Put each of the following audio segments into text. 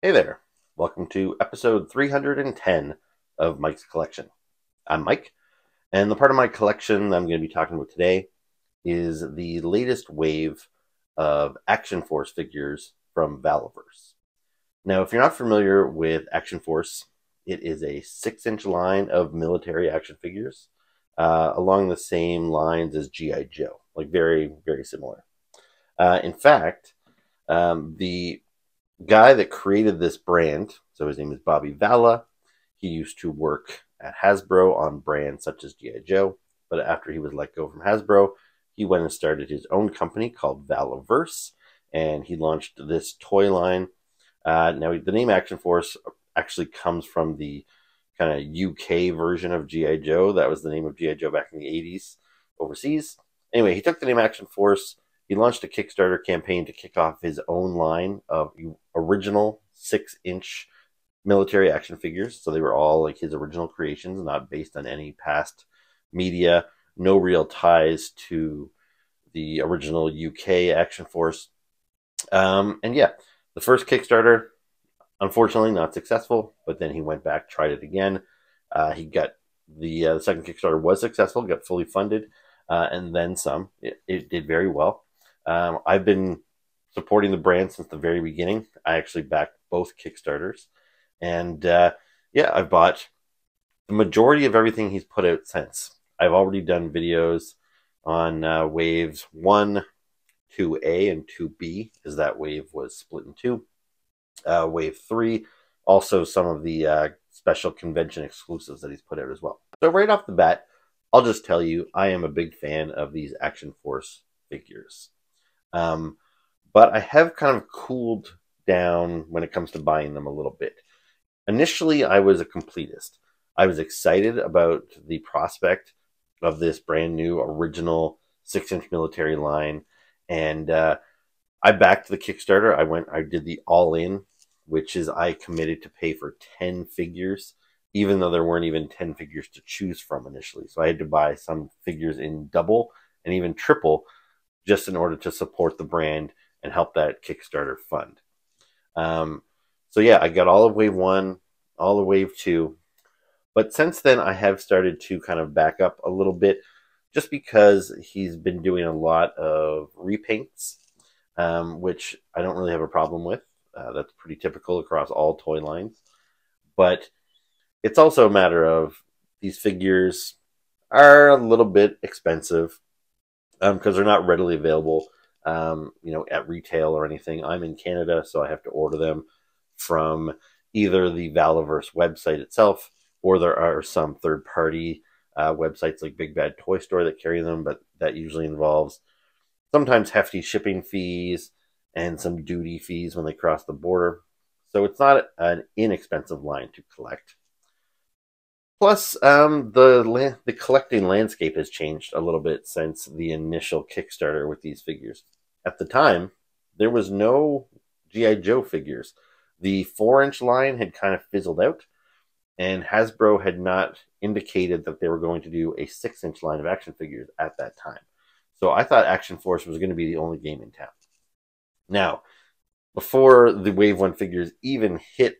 Hey there, welcome to episode 310 of Mike's Collection. I'm Mike, and the part of my collection that I'm going to be talking about today is the latest wave of Action Force figures from Valaverse. Now, if you're not familiar with Action Force, it is a 6-inch line of military action figures along the same lines as G.I. Joe, like very, very similar. In fact, the guy that created this brand, so his name is Bobby Valla. He used to work at Hasbro on brands such as G.I. Joe, but after he was let go from Hasbro, he went and started his own company called Valaverse, and he launched this toy line. Now, the name Action Force actually comes from the kind of UK version of G.I. Joe. That was the name of G.I. Joe back in the 80s overseas. Anyway, he took the name Action Force. He launched a Kickstarter campaign to kick off his own line of original 6-inch military action figures. So they were all like his original creations, not based on any past media, no real ties to the original UK Action Force. And yeah, the first Kickstarter, unfortunately, not successful, but then he went back, tried it again. He got the second Kickstarter was successful, got fully funded, and then some. It did very well. I've been supporting the brand since the very beginning. I actually backed both Kickstarters. And yeah, I've bought the majority of everything he's put out since. I've already done videos on waves 1, 2A, and 2B, as that wave was split in two. Wave 3, also some of the special convention exclusives that he's put out as well. So right off the bat, I'll just tell you, I am a big fan of these Action Force figures. But I have kind of cooled down when it comes to buying them a little bit. Initially, I was a completist. I was excited about the prospect of this brand new original 6-inch military line, and I backed the Kickstarter. I did the all-in, which is I committed to pay for 10 figures, even though there weren't even 10 figures to choose from initially. So I had to buy some figures in double and even triple just in order to support the brand and help that Kickstarter fund. So yeah, I got all of wave 1, all of wave 2. But since then, I have started to kind of back up a little bit just because he's been doing a lot of repaints, which I don't really have a problem with. That's pretty typical across all toy lines. But it's also a matter of these figures are a little bit expensive because they're not readily available, at retail or anything. I'm in Canada, so I have to order them from either the Valaverse website itself, or there are some third-party websites like Big Bad Toy Store that carry them, but that usually involves sometimes hefty shipping fees and some duty fees when they cross the border. So it's not an inexpensive line to collect. Plus, the collecting landscape has changed a little bit since the initial Kickstarter with these figures. At the time, there was no G.I. Joe figures. The 4-inch line had kind of fizzled out, and Hasbro had not indicated that they were going to do a 6-inch line of action figures at that time. So I thought Action Force was going to be the only game in town. Now, before the Wave 1 figures even hit,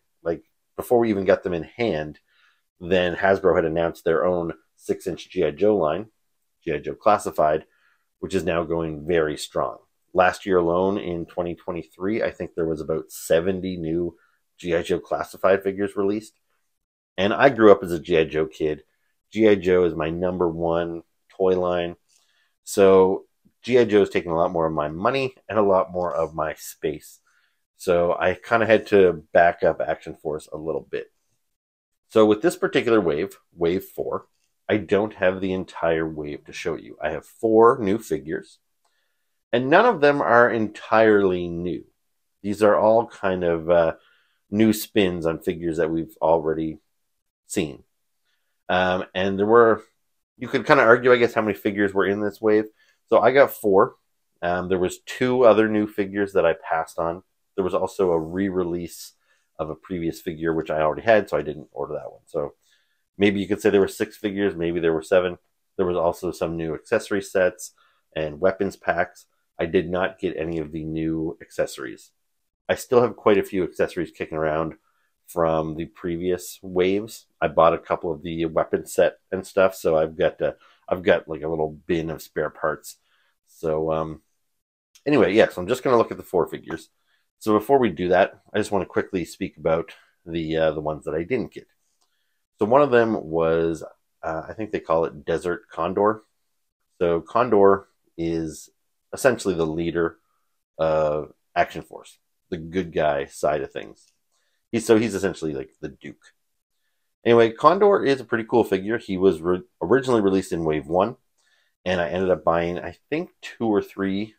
before we even got them in hand, then Hasbro had announced their own 6-inch G.I. Joe line, G.I. Joe Classified, which is now going very strong. Last year alone, in 2023, I think there was about 70 new G.I. Joe Classified figures released. And I grew up as a G.I. Joe kid. G.I. Joe is my #1 toy line. So G.I. Joe is taking a lot more of my money and a lot more of my space. So I kind of had to back up Action Force a little bit. So with this particular wave, wave 4, I don't have the entire wave to show you. I have 4 new figures, and none of them are entirely new. These are all kind of new spins on figures that we've already seen. And you could kind of argue, I guess, how many figures were in this wave. So I got 4. There was 2 other new figures that I passed on. There was also a re-release of a previous figure, which I already had, so I didn't order that one. So maybe you could say there were 6 figures, maybe there were 7. There was also some new accessory sets and weapons packs. I did not get any of the new accessories. I still have quite a few accessories kicking around from the previous waves. I bought a couple of the weapon set and stuff, so I've got like a little bin of spare parts. So anyway, yeah, so I'm just going to look at the 4 figures. So before we do that, I just want to quickly speak about the ones that I didn't get. So one of them was, I think they call it Desert Condor. So Condor is essentially the leader of Action Force, the good guy side of things. He's essentially like the Duke. Anyway, Condor is a pretty cool figure. He was originally released in Wave 1, and I ended up buying, I think, 2 or 3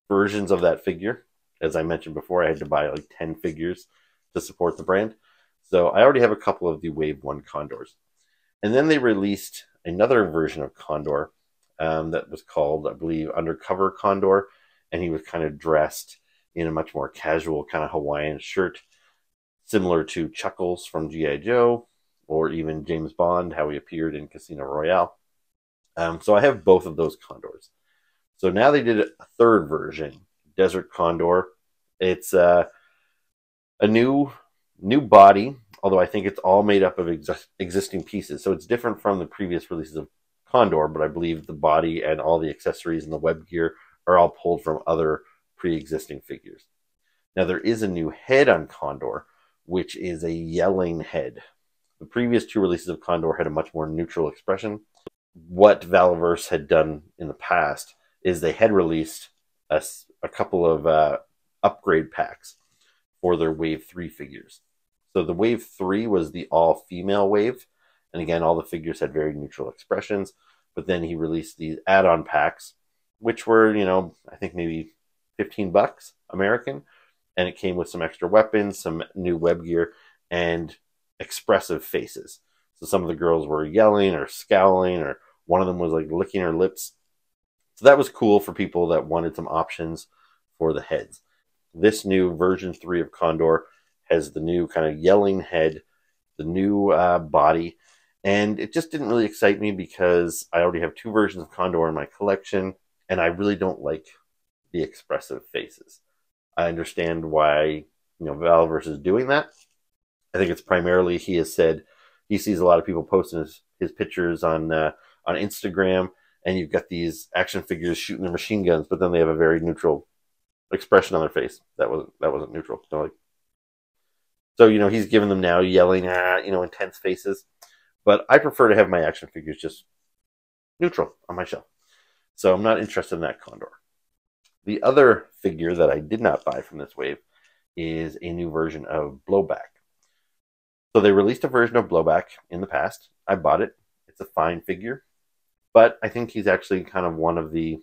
versions of that figure. As I mentioned before, I had to buy like 10 figures to support the brand. So I already have a couple of the Wave 1 Condors. And then they released another version of Condor that was called, I believe, Undercover Condor. And he was kind of dressed in a much more casual kind of Hawaiian shirt, similar to Chuckles from G.I. Joe, or even James Bond, how he appeared in Casino Royale. So I have both of those Condors. So now they did a 3rd version, Desert Condor. It's a new body, although I think it's all made up of existing pieces. So it's different from the previous releases of Condor, but I believe the body and all the accessories and the web gear are all pulled from other pre-existing figures. Now there is a new head on Condor, which is a yelling head. The previous 2 releases of Condor had a much more neutral expression. What Valaverse had done in the past is they had released a couple of upgrade packs for their Wave 3 figures. So the Wave 3 was the all-female wave, and again, all the figures had very neutral expressions, but then he released these add-on packs, which were, you know, I think maybe $15 American, and it came with some extra weapons, some new web gear, and expressive faces. So some of the girls were yelling or scowling, or one of them was like licking her lips. So that was cool for people that wanted some options for the heads. This new version 3 of Condor has the new kind of yelling head, the new body, and it just didn't really excite me because I already have 2 versions of Condor in my collection, and I really don't like the expressive faces. I understand why, you know, Valaverse is doing that. I think it's primarily, he has said he sees a lot of people posting his pictures on Instagram, and you've got these action figures shooting their machine guns, but then they have a very neutral expression on their face. That wasn't neutral. So you know, he's giving them now yelling, you know, intense faces. But I prefer to have my action figures just neutral on my shelf. So I'm not interested in that Condor. The other figure that I did not buy from this wave is a new version of Blowback. So they released a version of Blowback in the past. I bought it. It's a fine figure, but I think he's actually kind of one of the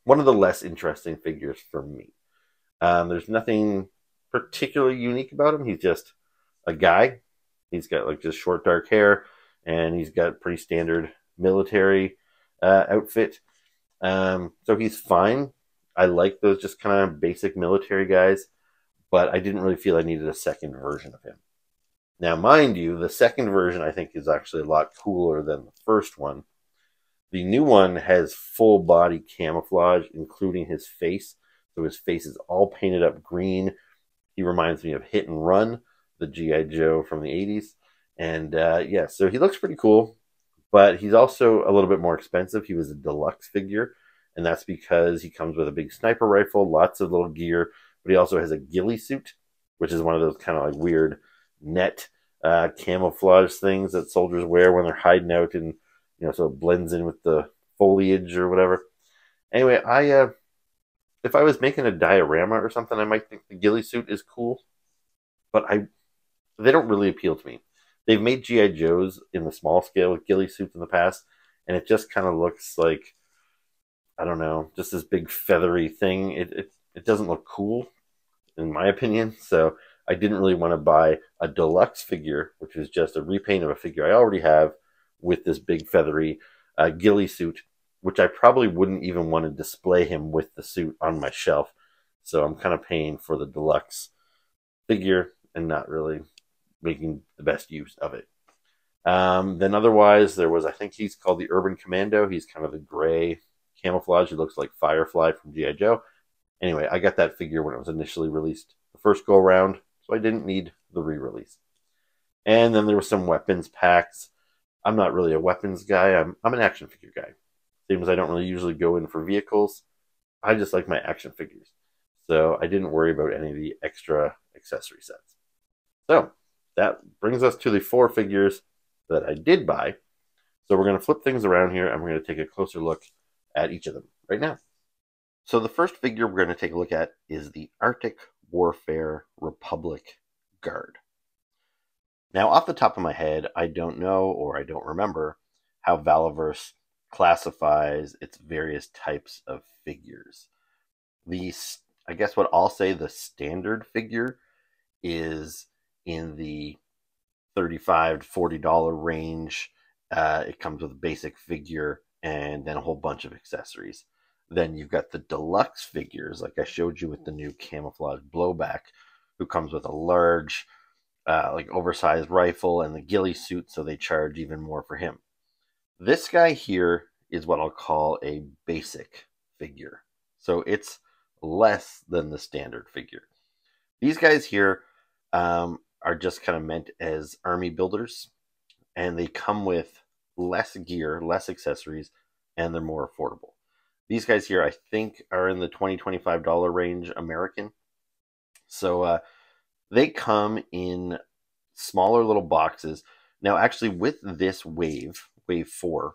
less interesting figures for me. There's nothing particularly unique about him. He's just a guy. He's got like just short dark hair, and he's got pretty standard military outfit. So he's fine. I like those just kind of basic military guys, but I didn't really feel I needed a second version of him. Now, mind you, the second version I think is actually a lot cooler than the first one. The new one has full body camouflage, including his face. So his face is all painted up green. He reminds me of Hit and Run, the G.I. Joe from the 80s. And yeah, so he looks pretty cool, but he's also a little bit more expensive. He was a deluxe figure, and that's because he comes with a big sniper rifle, lots of little gear, but he also has a ghillie suit, which is one of those kind of like weird net camouflage things that soldiers wear when they're hiding out, and you know, so it blends in with the foliage or whatever. Anyway, if I was making a diorama or something, I might think the ghillie suit is cool, but they don't really appeal to me. They've made G.I. Joes in the small scale with ghillie suits in the past, and it just kind of looks like, I don't know, just this big feathery thing. It doesn't look cool, in my opinion. So I didn't really want to buy a deluxe figure, which is just a repaint of a figure I already have with this big feathery ghillie suit, which I probably wouldn't even want to display him with the suit on my shelf. So I'm kind of paying for the deluxe figure and not really making the best use of it. Then otherwise, there was, I think he's called the Urban Commando. He's kind of the gray camouflage. He looks like Firefly from G.I. Joe. Anyway, I got that figure when it was initially released the first go around, so I didn't need the re-release. And then there were some weapons packs. I'm not really a weapons guy. I'm an action figure guy. Same as I don't really usually go in for vehicles. I just like my action figures. So I didn't worry about any of the extra accessory sets. So that brings us to the 4 figures that I did buy. So we're going to flip things around here and we're going to take a closer look at each of them right now. So the first figure we're going to take a look at is the Arctic Warfare Republic Guard. Now, off the top of my head, I don't know or I don't remember how Valaverse classifies its various types of figures. I guess what I'll say, the standard figure is in the $35 to $40 range. It comes with a basic figure and then a whole bunch of accessories. Then you've got the deluxe figures, like I showed you with the new camouflage blowback, who comes with a large, like oversized rifle and the ghillie suit, so they charge even more for him. This guy here is what I'll call a basic figure. So it's less than the standard figure. These guys here are just kind of meant as army builders, and they come with less gear, less accessories, and they're more affordable. These guys here, I think, are in the $20 to $25 range American. So they come in smaller little boxes. Now, actually, with this wave 4,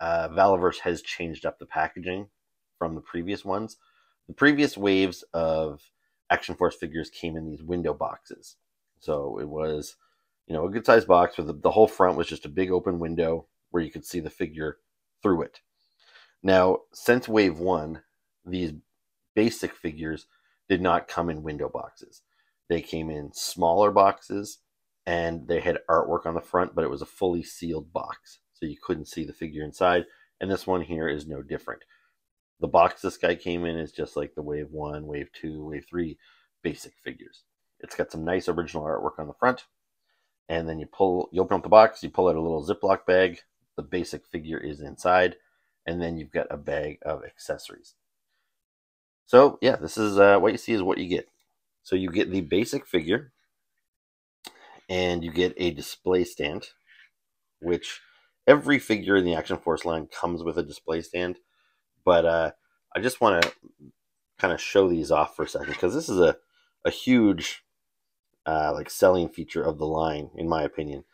Valaverse has changed up the packaging from the previous ones. The previous waves of Action Force figures came in these window boxes. So it was, a good sized box with the whole front was just a big open window where you could see the figure through it. Now, since wave 1, these basic figures did not come in window boxes. They came in smaller boxes and they had artwork on the front, but it was a fully sealed box, so you couldn't see the figure inside. And this one here is no different. The box this guy came in is just like the wave 1, wave 2, wave 3 basic figures. It's got some nice original artwork on the front. And then you open up the box, you pull out a little Ziploc bag. The basic figure is inside. And then you've got a bag of accessories. So yeah, this is what you see is what you get. So you get the basic figure, and you get a display stand, which every figure in the Action Force line comes with a display stand. But I just want to kind of show these off for a second, because this is a huge like selling feature of the line, in my opinion,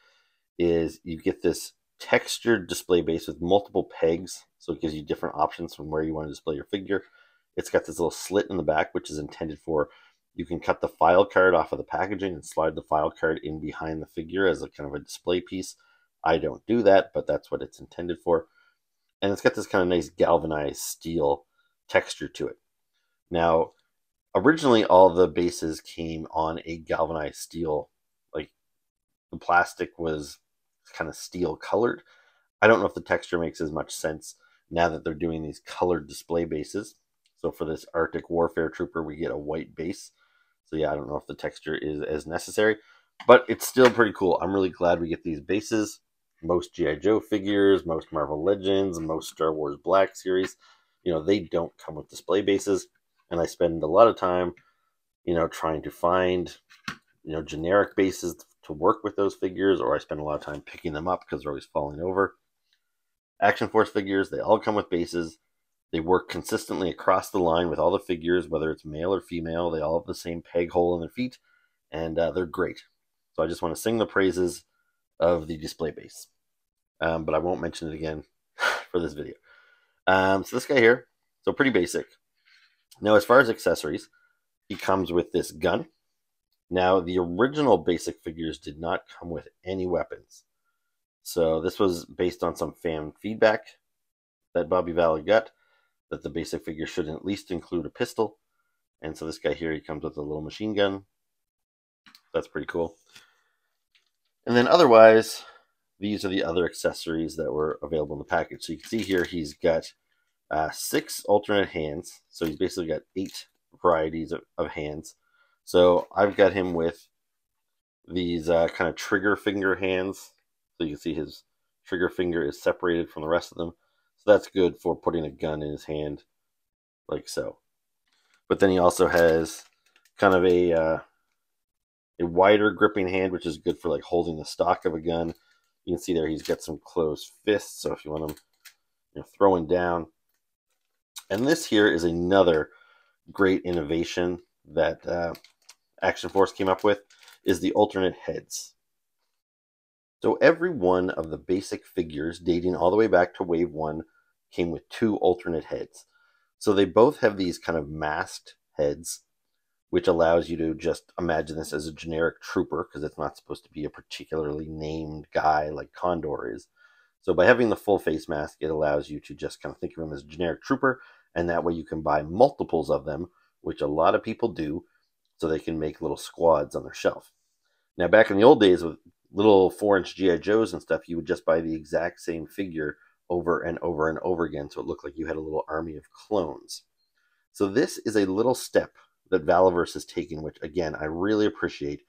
is you get this textured display base with multiple pegs, so it gives you different options from where you want to display your figure. It's got this little slit in the back, which is intended for, you can cut the file card off of the packaging and slide the file card in behind the figure as a kind of a display piece. I don't do that, but that's what it's intended for. And it's got this kind of nice galvanized steel texture to it. Now, originally all the bases came on a galvanized steel, like the plastic was kind of steel colored. I don't know if the texture makes as much sense now that they're doing these colored display bases. So for this Arctic Warfare Trooper, we get a white base. So yeah, I don't know if the texture is as necessary, but it's still pretty cool. I'm really glad we get these bases. Most G.I. Joe figures, most Marvel Legends, most Star Wars Black Series, they don't come with display bases. And I spend a lot of time, trying to find, generic bases to work with those figures, or I spend a lot of time picking them up because they're always falling over. Action Force figures, they all come with bases. They work consistently across the line with all the figures, whether it's male or female. They all have the same peg hole in their feet, and they're great. So I just want to sing the praises of the display base. But I won't mention it again for this video. So this guy here, so pretty basic. Now, as far as accessories, he comes with this gun. Now, the original basic figures did not come with any weapons. So this was based on some fan feedback that Bobby Valla got, that the basic figure should at least include a pistol. And so this guy here, he comes with a little machine gun. That's pretty cool. And then otherwise, these are the other accessories that were available in the package. So you can see here, he's got 6 alternate hands. So he's basically got 8 varieties of hands. So I've got him with these kind of trigger finger hands. So you can see his trigger finger is separated from the rest of them. So that's good for putting a gun in his hand, like so. But then he also has kind of a wider gripping hand, which is good for like holding the stock of a gun. You can see there he's got some closed fists, so if you want him throwing down. And this here is another great innovation that Action Force came up with, is the alternate heads. So every one of the basic figures dating all the way back to Wave 1 came with 2 alternate heads. So they both have these kind of masked heads, which allows you to just imagine this as a generic trooper, because it's not supposed to be a particularly named guy like Condor is. So by having the full face mask, it allows you to just kind of think of him as a generic trooper, and that way you can buy multiples of them, which a lot of people do, so they can make little squads on their shelf. Now, back in the old days with little 4-inch G.I. Joes and stuff, you would just buy the exact same figure over and over and over again, so it looked like you had a little army of clones. So this is a little step that Valaverse has taken, which, again, I really appreciate.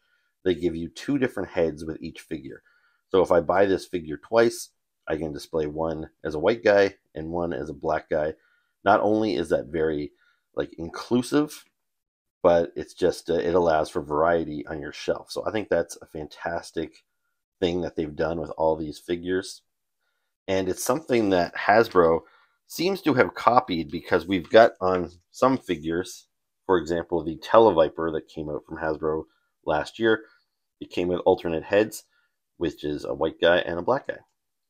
They give you 2 different heads with each figure. So if I buy this figure twice, I can display one as a white guy and one as a black guy. Not only is that very inclusive, but it's just it allows for variety on your shelf. So I think that's a fantastic thing that they've done with all these figures. And it's something that Hasbro seems to have copied, because we've got on some figures, for example, the Televiper that came out from Hasbro last year, it came with alternate heads, which is a white guy and a black guy.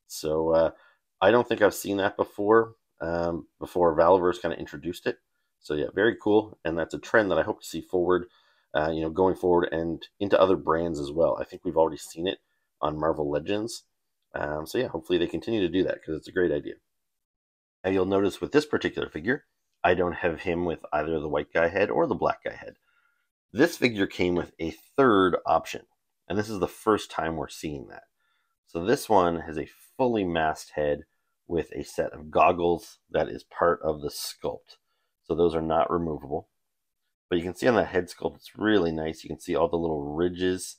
So I don't think I've seen that before Valaverse kind of introduced it. So yeah, very cool, and that's a trend that I hope to see forward, going forward and into other brands as well. I think we've already seen it on Marvel Legends. So yeah, hopefully they continue to do that, because it's a great idea. Now you'll notice with this particular figure, I don't have him with either the white guy head or the black guy head. This figure came with a third option, and this is the first time we're seeing that. So this one has a fully masked head with a set of goggles that is part of the sculpt. So those are not removable. But you can see on that head sculpt, it's really nice. You can see all the little ridges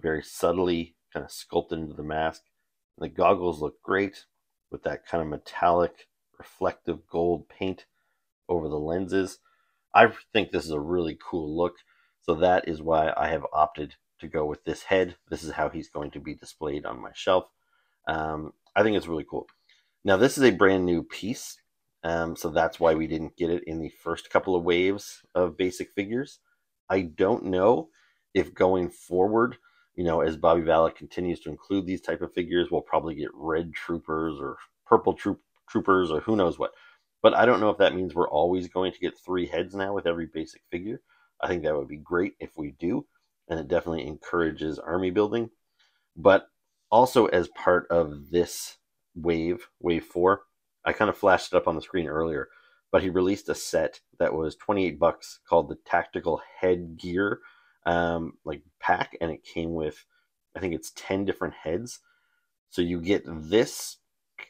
very subtly kind of sculpted into the mask. And the goggles look great with that kind of metallic, reflective gold paint over the lenses. I think this is a really cool look. So that is why I have opted to go with this head. This is how he's going to be displayed on my shelf. I think it's really cool. Now, this is a brand new piece, so that's why we didn't get it in the first couple of waves of basic figures. I don't know if going forward, as Bobby Valla continues to include these type of figures, we'll probably get red troopers or purple troopers or who knows what. But I don't know if that means we're always going to get 3 heads now with every basic figure. I think that would be great if we do, and it definitely encourages army building. But also, as part of this wave 4, I kind of flashed it up on the screen earlier, but he released a set that was $28 called the Tactical Headgear pack, and it came with, I think it's 10 different heads. So you get this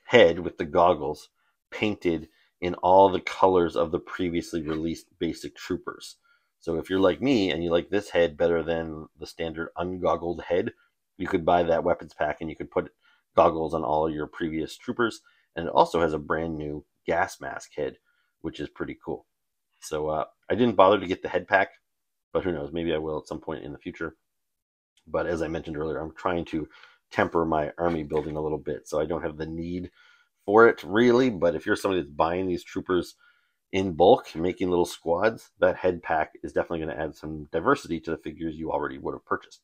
head with the goggles painted in all the colors of the previously released basic troopers. So if you're like me and you like this head better than the standard ungoggled head, you could buy that weapons pack and you could put goggles on all your previous troopers. And it also has a brand new gas mask head, which is pretty cool. So I didn't bother to get the head pack, but who knows, maybe I will at some point in the future. But as I mentioned earlier, I'm trying to temper my army building a little bit, so I don't have the need for it really. But if you're somebody that's buying these troopers in bulk, making little squads, that head pack is definitely going to add some diversity to the figures you already would have purchased.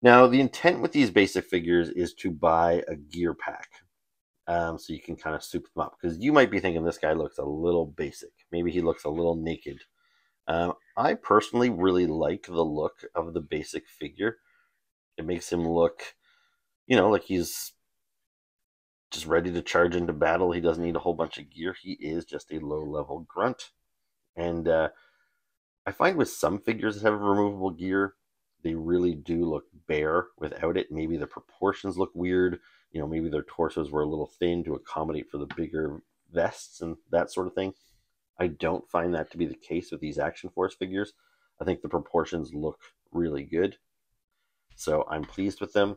Now, the intent with these basic figures is to buy a gear pack, so you can kind of soup them up, because you might be thinking this guy looks a little basic. Maybe he looks a little naked. I personally really like the look of the basic figure. It makes him look, like he's just ready to charge into battle. He doesn't need a whole bunch of gear. He is just a low-level grunt. And I find with some figures that have removable gear, they really do look bare without it. Maybe the proportions look weird. Maybe their torsos were a little thin to accommodate for the bigger vests and that sort of thing. I don't find that to be the case with these Action Force figures. I think the proportions look really good. So I'm pleased with them.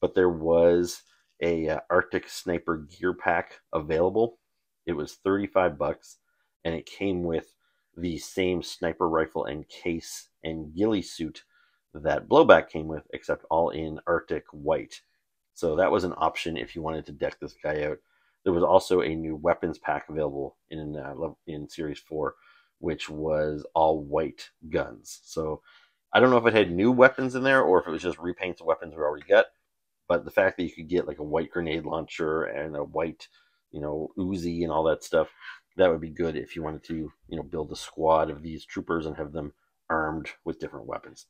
But there was a Arctic Sniper gear pack available. It was $35, and it came with the same sniper rifle and case and ghillie suit that Blowback came with, except all in Arctic white. So that was an option if you wanted to deck this guy out. There was also a new weapons pack available in Series 4, which was all white guns. So I don't know if it had new weapons in there or if it was just repaints of weapons we already got. But the fact that you could get like a white grenade launcher and a white, Uzi and all that stuff, that would be good if you wanted to, build a squad of these troopers and have them armed with different weapons.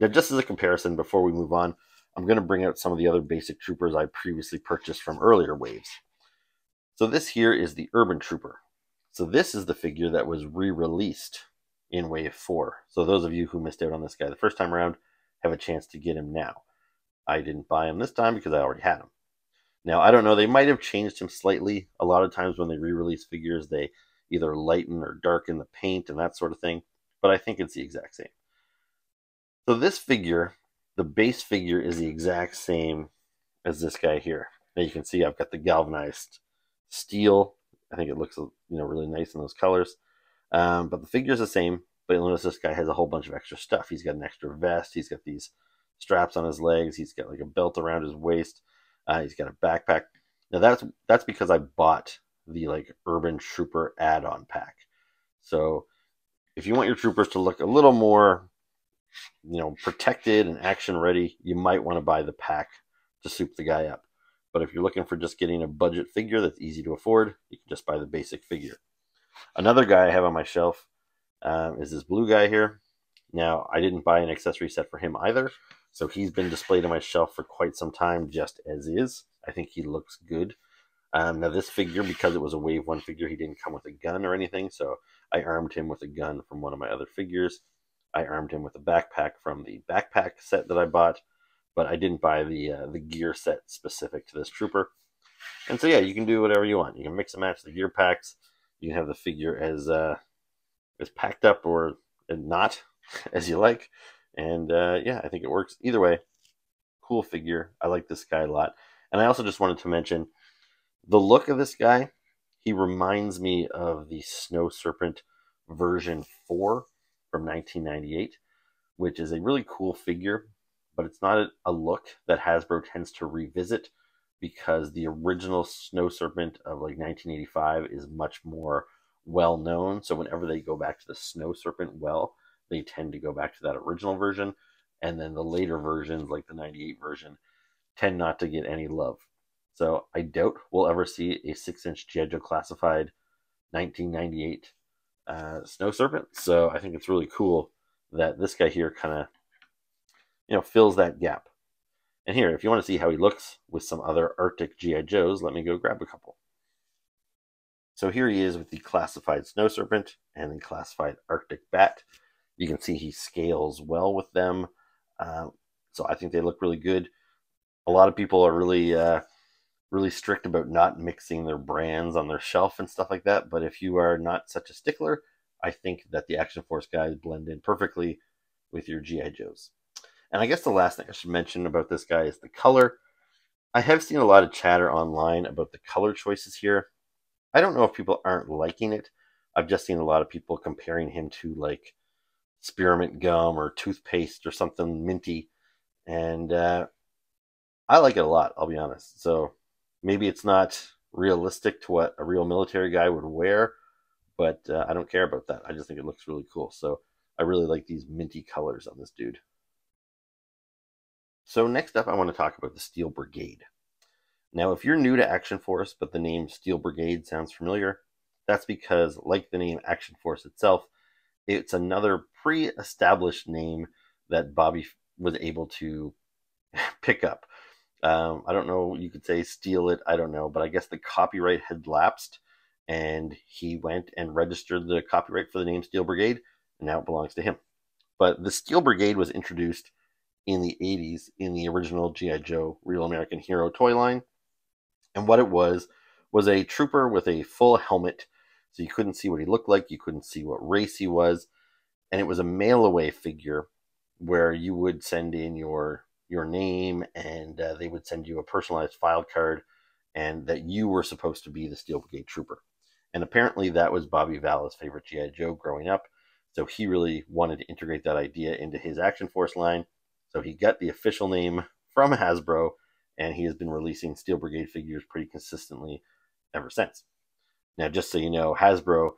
Now, just as a comparison, before we move on, I'm going to bring out some of the other basic troopers I previously purchased from earlier waves. So this here is the Urban Trooper. So this is the figure that was re-released in Wave 4. So those of you who missed out on this guy the first time around have a chance to get him now. I didn't buy him this time because I already had him. Now, I don't know, they might have changed him slightly. A lot of times when they re-release figures, they either lighten or darken the paint and that sort of thing, but I think it's the exact same. So this figure, the base figure, is the exact same as this guy here. Now you can see I've got the galvanized steel. I think it looks, really nice in those colors. But the figure is the same, but you'll notice this guy has a whole bunch of extra stuff. He's got an extra vest. He's got these straps on his legs. He's got like a belt around his waist. He's got a backpack. Now that's because I bought the Urban Trooper add-on pack. So if you want your troopers to look a little more, protected and action ready, you might want to buy the pack to soup the guy up. But if you're looking for just getting a budget figure that's easy to afford, you can just buy the basic figure. Another guy I have on my shelf is this blue guy here. Now, I didn't buy an accessory set for him either, so he's been displayed on my shelf for quite some time just as is. I think he looks good. Now, this figure, because it was a Wave 1 figure, he didn't come with a gun or anything, so I armed him with a gun from one of my other figures. I armed him with a backpack from the backpack set that I bought, but I didn't buy the gear set specific to this trooper. And so, yeah, you can do whatever you want. You can mix and match the gear packs. You can have the figure as packed up or not as you like. And, yeah, I think it works either way. Cool figure. I like this guy a lot. And I also just wanted to mention the look of this guy. He reminds me of the Snow Serpent version 4 from 1998, which is a really cool figure, but it's not a look that Hasbro tends to revisit because the original Snow Serpent of 1985 is much more well known. So whenever they go back to the Snow Serpent they tend to go back to that original version, and then the later versions, like the 98 version, tend not to get any love. So I doubt we'll ever see a 6-inch G.I. Joe classified 1998 Snow Serpent. So I think it's really cool that this guy here kind of, fills that gap. And here, if you want to see how he looks with some other Arctic G.I. Joes, let me go grab a couple. So here he is with the classified Snow Serpent and the classified Arctic Bat. You can see he scales well with them. So I think they look really good. A lot of people are really strict about not mixing their brands on their shelf and stuff like that. But if you are not such a stickler, I think that the Action Force guys blend in perfectly with your G.I. Joes. And I guess the last thing I should mention about this guy is the color. I have seen a lot of chatter online about the color choices here. I don't know if people aren't liking it. I've just seen a lot of people comparing him to spearmint gum or toothpaste or something minty. And I like it a lot, I'll be honest. So maybe it's not realistic to what a real military guy would wear, but I don't care about that. I just think it looks really cool. So I really like these minty colors on this dude. So next up, I want to talk about the Steel Brigade. Now, if you're new to Action Force, but the name Steel Brigade sounds familiar, that's because, like the name Action Force itself, it's another pre-established name that Bobby was able to pick up. I don't know, you could say steal it, I don't know, but I guess the copyright had lapsed, and he went and registered the copyright for the name Steel Brigade, and now it belongs to him. But the Steel Brigade was introduced in the 80s in the original G.I. Joe Real American Hero toy line. And what it was a trooper with a full helmet, so you couldn't see what he looked like, you couldn't see what race he was, and it was a mail-away figure where you would send in your name, and they would send you a personalized file card, and that you were supposed to be the Steel Brigade trooper. And apparently that was Bobby Vala's favorite G.I. Joe growing up. So he really wanted to integrate that idea into his Action Force line. So he got the official name from Hasbro, and he has been releasing Steel Brigade figures pretty consistently ever since. Now, just so you know, Hasbro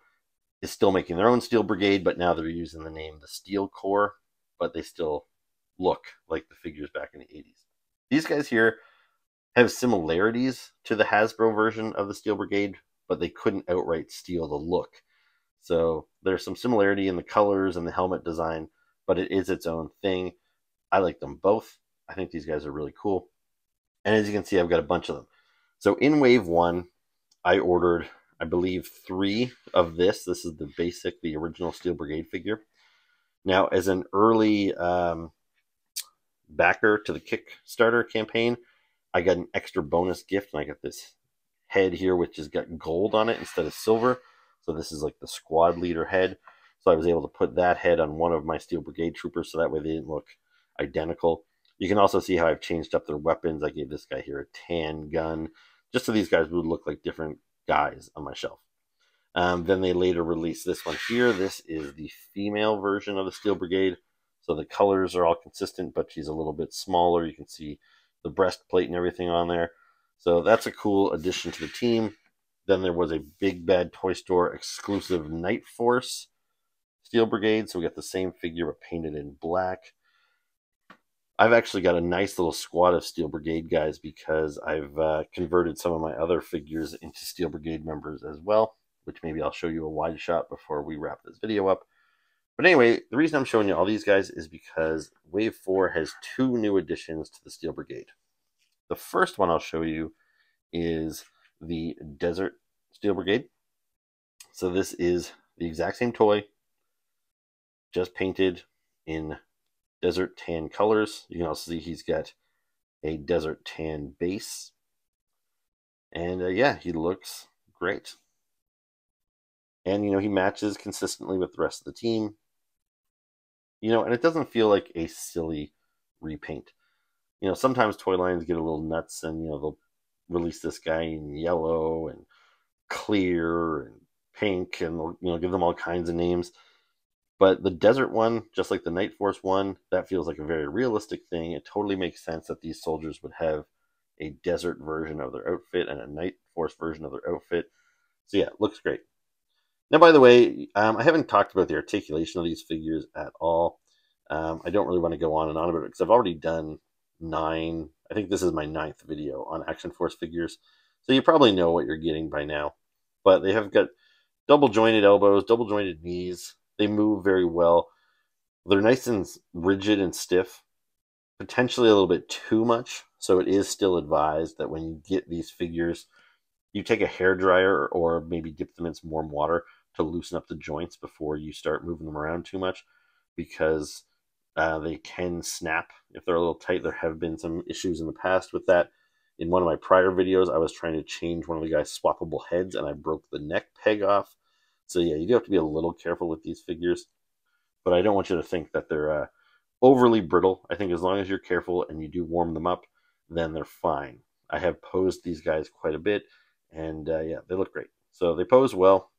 is still making their own Steel Brigade, but now they're using the name the Steel Corps, but they still look like the figures back in the 80s. These guys here have similarities to the Hasbro version of the Steel Brigade, but they couldn't outright steal the look. So there's some similarity in the colors and the helmet design, but it is its own thing. I like them both. I think these guys are really cool. And as you can see, I've got a bunch of them. So in Wave 1, I ordered, I believe, 3 of this. This is the basic, the original Steel Brigade figure. Now, as an early backer to the Kickstarter campaign, I got an extra bonus gift, and I got this head here, which has got gold on it instead of silver. So this is like the squad leader head. So I was able to put that head on one of my Steel Brigade troopers, so that way they didn't look identical. You can also see how I've changed up their weapons. I gave this guy here a tan gun, just so these guys would look like different guys on my shelf. Then they later released this one here. This is the female version of the Steel Brigade. So the colors are all consistent, but she's a little bit smaller. You can see the breastplate and everything on there. So that's a cool addition to the team. Then there was a Big Bad Toy Store exclusive Night Force Steel Brigade. So we got the same figure but painted in black. I've actually got a nice little squad of Steel Brigade guys because I've converted some of my other figures into Steel Brigade members as well, which maybe I'll show you a wide shot before we wrap this video up. But anyway, the reason I'm showing you all these guys is because Wave 4 has 2 new additions to the Steel Brigade. The first one I'll show you is the Desert Steel Brigade. So this is the exact same toy, just painted in desert tan colors. You can also see he's got a desert tan base. And yeah, he looks great. And, you know, he matches consistently with the rest of the team. You know, and it doesn't feel like a silly repaint. You know, sometimes toy lines get a little nuts and, you know, they'll release this guy in yellow and clear and pink and, you know, give them all kinds of names. But the desert one, just like the Night Force one, that feels like a very realistic thing. It totally makes sense that these soldiers would have a desert version of their outfit and a Night Force version of their outfit. So yeah, it looks great. Now, by the way, I haven't talked about the articulation of these figures at all. I don't really want to go on and on about it because I've already done 9. I think this is my 9th video on Action Force figures. So you probably know what you're getting by now. But they have got double jointed elbows, double jointed knees. They move very well. They're nice and rigid and stiff, potentially a little bit too much. So it is still advised that when you get these figures, you take a hairdryer or maybe dip them in some warm water to loosen up the joints before you start moving them around too much, because they can snap if they're a little tight. There have been some issues in the past with that. In one of my prior videos, I was trying to change one of the guy's swappable heads and I broke the neck peg off. So yeah, you do have to be a little careful with these figures, but I don't want you to think that they're overly brittle. I think as long as you're careful and you do warm them up, then they're fine. I have posed these guys quite a bit, and yeah, they look great. So they pose well,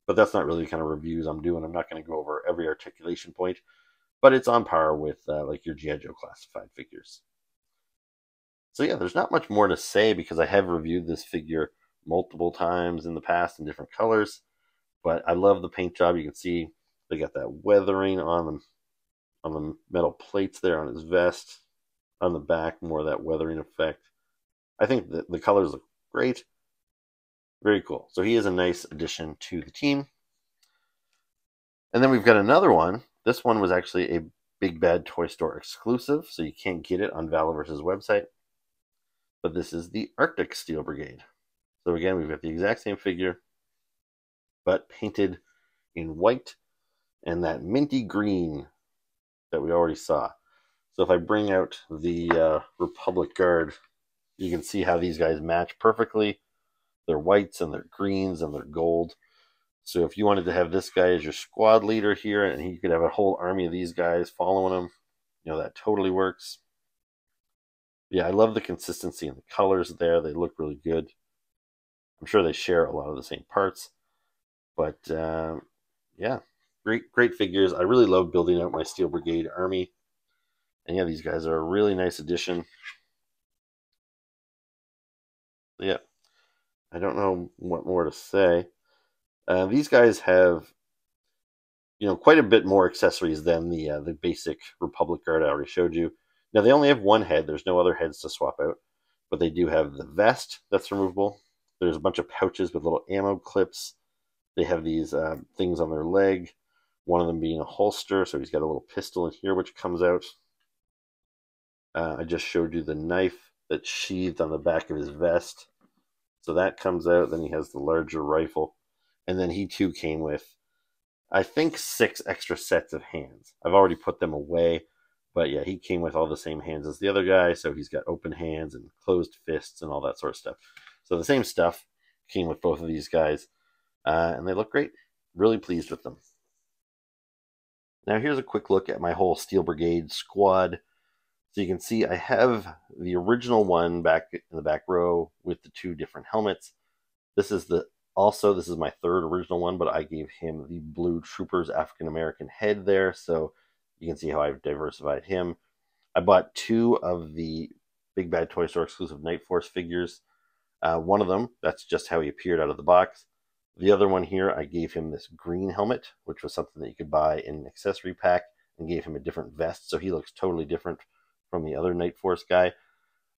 but that's not really the kind of reviews I'm doing. I'm not going to go over every articulation point, but it's on par with like your G.I. Joe classified figures. So yeah, there's not much more to say because I have reviewed this figure multiple times in the past in different colors. But I love the paint job. You can see they got that weathering on the metal plates there on his vest. On the back, more of that weathering effect. I think that the colors look great. Very cool. So he is a nice addition to the team. And then we've got another one. This one was actually a Big Bad Toy Store exclusive, so you can't get it on Valaverse's website. But this is the Arctic Steel Brigade. So again, we've got the exact same figure, but painted in white and that minty green that we already saw. So if I bring out the Republic Guard, you can see how these guys match perfectly. They're whites and they're greens and they're gold. So if you wanted to have this guy as your squad leader here and you could have a whole army of these guys following him, you know, that totally works. Yeah, I love the consistency and the colors there. They look really good. I'm sure they share a lot of the same parts. But yeah, great figures. I really love building out my Steel Brigade army. And yeah, these guys are a really nice addition. Yeah, I don't know what more to say. These guys have, quite a bit more accessories than the basic Republic Guard I already showed you. Now, they only have one head. There's no other heads to swap out. But they do have the vest that's removable. There's a bunch of pouches with little ammo clips. They have these things on their leg, one of them being a holster. So he's got a little pistol in here, which comes out. I just showed you the knife that's sheathed on the back of his vest. So that comes out. Then he has the larger rifle. And then he too came with, I think, 6 extra sets of hands. I've already put them away. But yeah, he came with all the same hands as the other guy. So he's got open hands and closed fists and all that sort of stuff. So the same stuff came with both of these guys. And they look great. Really pleased with them. Now here's a quick look at my whole Steel Brigade squad. So you can see I have the original one back in the back row with the 2 different helmets. This is my 3rd original one, but I gave him the Blue Troopers African American head there. So you can see how I've diversified him. I bought 2 of the Big Bad Toy Store exclusive Night Force figures. One of them, that's just how he appeared out of the box. The other one here, I gave him this green helmet, which was something that you could buy in an accessory pack, and gave him a different vest, so he looks totally different from the other Night Force guy.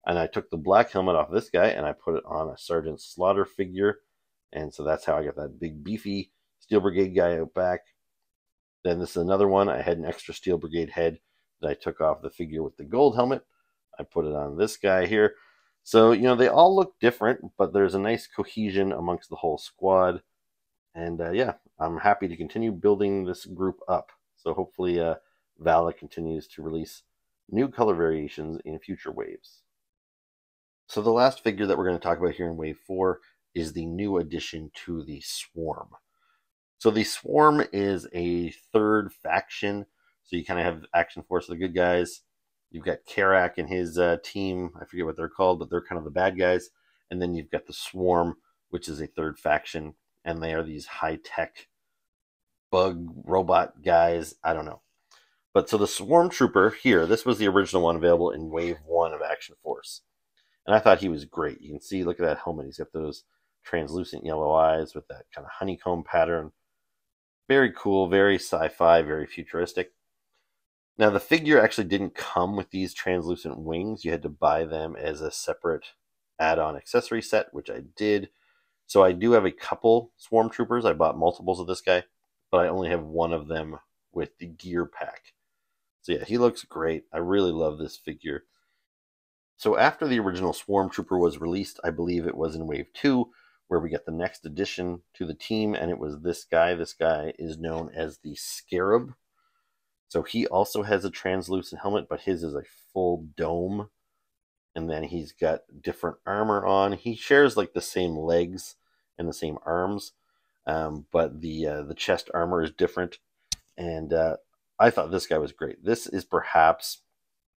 And I took the black helmet off this guy, and I put it on a Sergeant Slaughter figure, and so that's how I got that big, beefy Steel Brigade guy out back. Then this is another one. I had an extra Steel Brigade head that I took off the figure with the gold helmet. I put it on this guy here. So, they all look different, but there's a nice cohesion amongst the whole squad. And yeah, I'm happy to continue building this group up. So hopefully Vala continues to release new color variations in future waves. So the last figure that we're going to talk about here in Wave 4 is the new addition to the Swarm. So the Swarm is a 3rd faction. So you kind of have Action Force of the good guys. You've got Karak and his team. I forget what they're called, but they're kind of the bad guys. And then you've got the Swarm, which is a 3rd faction. And they are these high-tech bug robot guys. I don't know. But so the Swarm Trooper here, this was the original one available in Wave 1 of Action Force. And I thought he was great. You can see, look at that helmet. He's got those translucent yellow eyes with that kind of honeycomb pattern. Very cool, very sci-fi, very futuristic. Now, the figure actually didn't come with these translucent wings. You had to buy them as a separate add-on accessory set, which I did. So I do have a couple Swarm Troopers. I bought multiples of this guy, but I only have one of them with the gear pack. So yeah, he looks great. I really love this figure. So after the original Swarm Trooper was released, I believe it was in Wave 2, where we get the next addition to the team, and it was this guy. This guy is known as the Scarab. So he also has a translucent helmet, but his is a full dome. And then he's got different armor on. He shares like the same legs and the same arms, but the chest armor is different. And I thought this guy was great. This is perhaps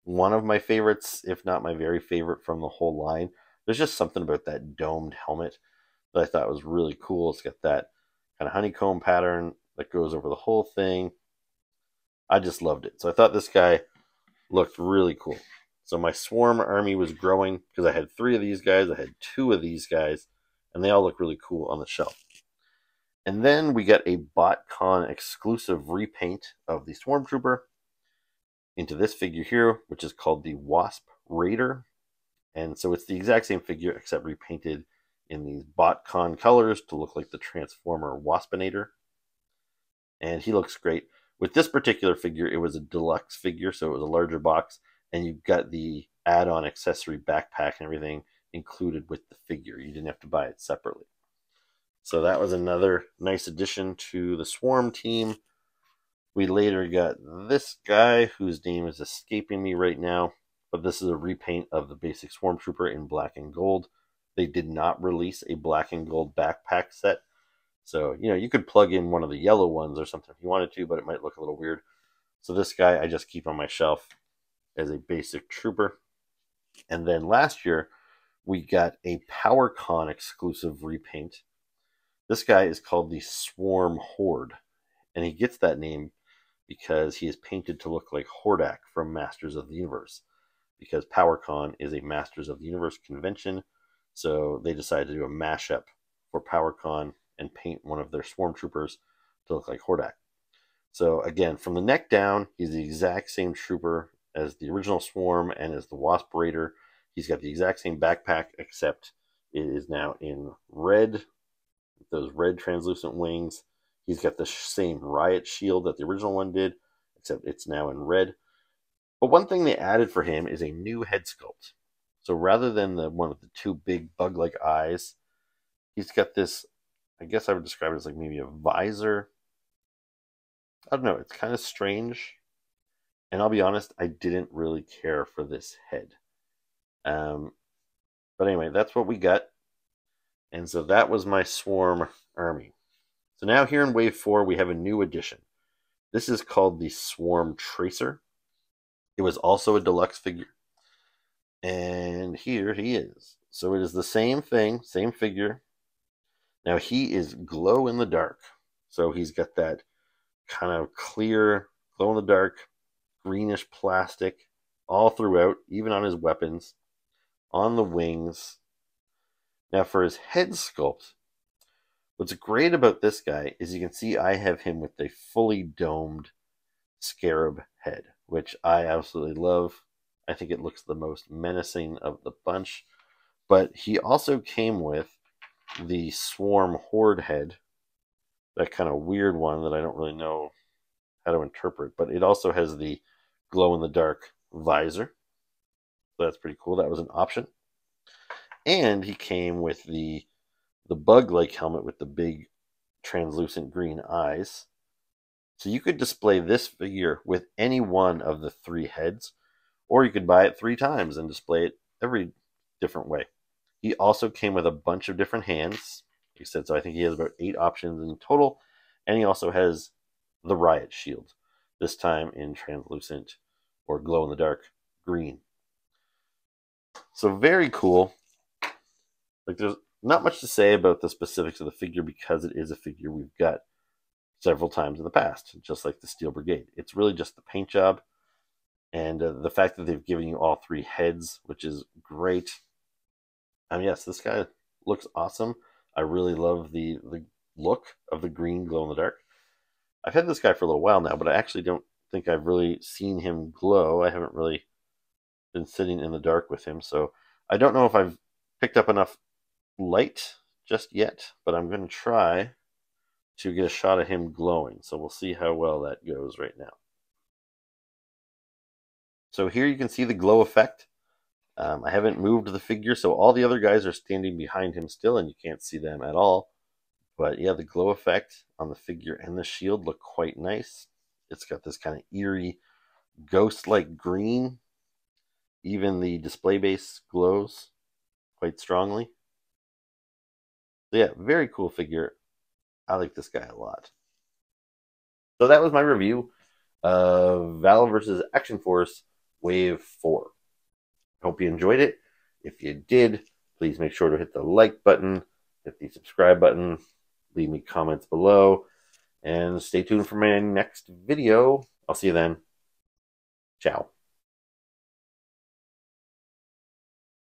one of my favorites, if not my very favorite from the whole line. There's just something about that domed helmet that I thought was really cool. It's got that kind of honeycomb pattern that goes over the whole thing. I just loved it. So I thought this guy looked really cool. So my Swarm army was growing because I had 3 of these guys. I had 2 of these guys, and they all look really cool on the shelf. And then we get a BotCon exclusive repaint of the Swarm Trooper into this figure here, which is called the Wasp Raider. And so it's the exact same figure except repainted in these BotCon colors to look like the Transformer Waspinator. And he looks great. With this particular figure, it was a deluxe figure, so it was a larger box, and you've got the add-on accessory backpack and everything included with the figure. You didn't have to buy it separately. So that was another nice addition to the Swarm team. We later got this guy, whose name is escaping me right now, but this is a repaint of the basic Swarm Trooper in black and gold. They did not release a black and gold backpack set. So, you could plug in one of the yellow ones or something if you wanted to, but it might look a little weird. So this guy I just keep on my shelf as a basic trooper. And then last year, we got a PowerCon exclusive repaint This guy is called the Swarm Horde, and he gets that name because he is painted to look like Hordak from Masters of the Universe, because PowerCon is a Masters of the Universe convention, so they decided to do a mashup for PowerCon and paint one of their Swarm Troopers to look like Hordak. So again, from the neck down, he's the exact same trooper as the original Swarm and as the Wasp Raider. He's got the exact same backpack, except it is now in red, with those red translucent wings. He's got the same riot shield that the original one did, except it's now in red. But one thing they added for him is a new head sculpt. So rather than the one with the two big bug-like eyes, he's got this, I guess I would describe it as like maybe a visor. I don't know, it's kind of strange. And I'll be honest, I didn't really care for this head. But anyway, that's what we got. And so that was my Swarm army. So now here in Wave 4, we have a new addition. This is called the Swarm Tracer. It was also a deluxe figure. And here he is. So it is the same thing, same figure. Now he is glow in the dark. So he's got that kind of clear, glow in the dark, greenish plastic all throughout, even on his weapons, on the wings. Now for his head sculpt, what's great about this guy is you can see I have him with a fully domed scarab head, which I absolutely love. I think it looks the most menacing of the bunch. But he also came with the Swarm Horde head, that kind of weird one that I don't really know how to interpret. But it also has the glow-in-the-dark visor. So that's pretty cool. That was an option. And he came with the bug-like helmet with the big translucent green eyes. So you could display this figure with any one of the 3 heads, or you could buy it 3 times and display it every different way. He also came with a bunch of different hands. He said, so I think he has about 8 options in total. And he also has the riot shield, this time in translucent or glow-in-the-dark green. So very cool. Like, there's not much to say about the specifics of the figure because it is a figure we've got several times in the past, just like the Steel Brigade. It's really just the paint job and the fact that they've given you all 3 heads, which is great. Yes, this guy looks awesome. I really love the look of the green glow-in-the-dark. I've had this guy for a little while now, but I actually don't think I've really seen him glow. I haven't really been sitting in the dark with him, so I don't know if I've picked up enough light just yet, but I'm going to try to get a shot of him glowing, so we'll see how well that goes right now. So here you can see the glow effect. I haven't moved the figure, so all the other guys are standing behind him still, and you can't see them at all. But yeah, the glow effect on the figure and the shield look quite nice. It's got this kind of eerie, ghost-like green. Even the display base glows quite strongly. So yeah, very cool figure. I like this guy a lot. So that was my review of Valaverse's Action Force Wave 4. Hope you enjoyed it. If you did, please make sure to hit the like button, hit the subscribe button, leave me comments below, and stay tuned for my next video. I'll see you then. Ciao.